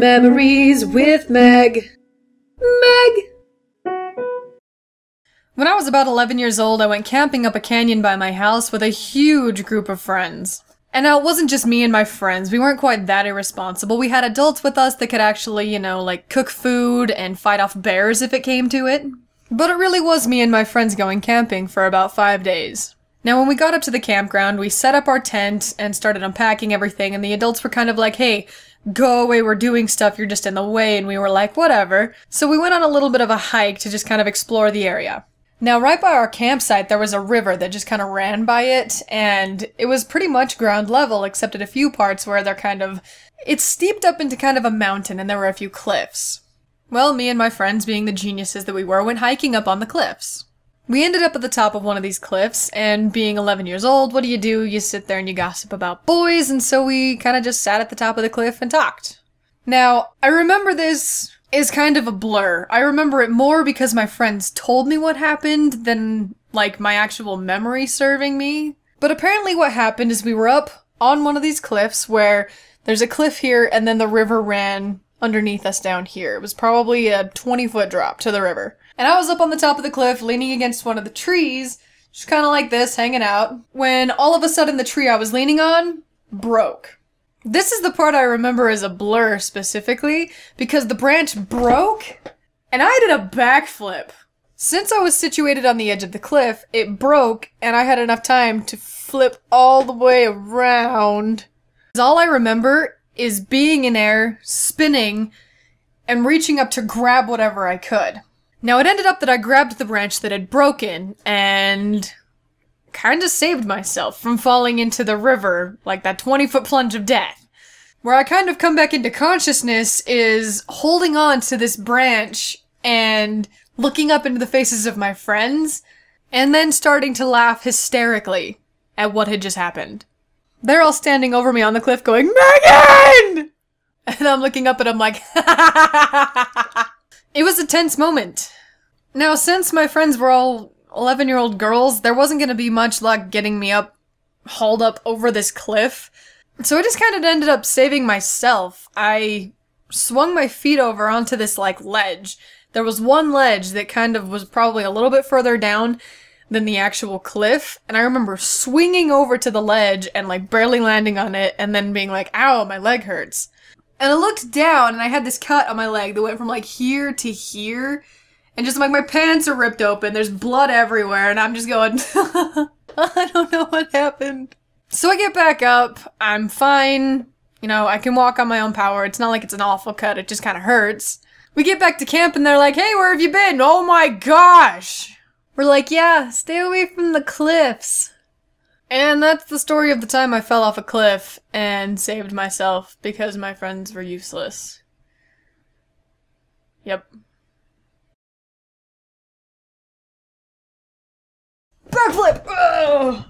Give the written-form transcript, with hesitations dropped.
Memories with Meg. Meg! When I was about 11 years old, I went camping up a canyon by my house with a huge group of friends. And now it wasn't just me and my friends, we weren't quite that irresponsible. We had adults with us that could actually, cook food and fight off bears if it came to it. But it really was me and my friends going camping for about 5 days. Now when we got up to the campground, we set up our tent and started unpacking everything, and the adults were kind of like, hey, go away, we're doing stuff, you're just in the way, and we were like, whatever. So we went on a little bit of a hike to just kind of explore the area. Now, right by our campsite, there was a river that just kind of ran by it, and it was pretty much ground level, except at a few parts where it's steeped up into kind of a mountain, and there were a few cliffs. Well, me and my friends, being the geniuses that we were, went hiking up on the cliffs. We ended up at the top of one of these cliffs, and being 11 years old, what do? You sit there and you gossip about boys, and so we kind of just sat at the top of the cliff and talked. Now, I remember this is kind of a blur. I remember it more because my friends told me what happened than, my actual memory serving me. But apparently what happened is we were up on one of these cliffs where there's a cliff here and then the river ran underneath us down here. It was probably a 20-foot drop to the river. And I was up on the top of the cliff leaning against one of the trees, just kind of like this, hanging out, when all of a sudden the tree I was leaning on broke. This is the part I remember as a blur specifically, because the branch broke, and I did a backflip. Since I was situated on the edge of the cliff, it broke, and I had enough time to flip all the way around. All I remember is being in air, spinning, and reaching up to grab whatever I could. Now it ended up that I grabbed the branch that had broken, and kinda saved myself from falling into the river, like that 20-foot plunge of death. Where I kind of come back into consciousness is holding on to this branch and looking up into the faces of my friends, and then starting to laugh hysterically at what had just happened. They're all standing over me on the cliff going, Megan! And I'm looking up at them like, It was a tense moment. Now, since my friends were all 11-year-old girls, there wasn't going to be much luck getting me hauled up over this cliff. So I just kind of ended up saving myself. I swung my feet over onto this, ledge. There was one ledge that kind of was probably a little bit further down than the actual cliff, and I remember swinging over to the ledge and, barely landing on it, and then being like, ow, my leg hurts. And I looked down, and I had this cut on my leg that went from, here to here, and just, my pants are ripped open, there's blood everywhere, and I'm just going, I don't know what happened. So I get back up, I'm fine, I can walk on my own power, it's not like it's an awful cut, it just kind of hurts. We get back to camp and they're like, hey, where have you been? Oh my gosh! We're like, yeah, stay away from the cliffs. And that's the story of the time I fell off a cliff and saved myself because my friends were useless. Yep. Backflip! Oh!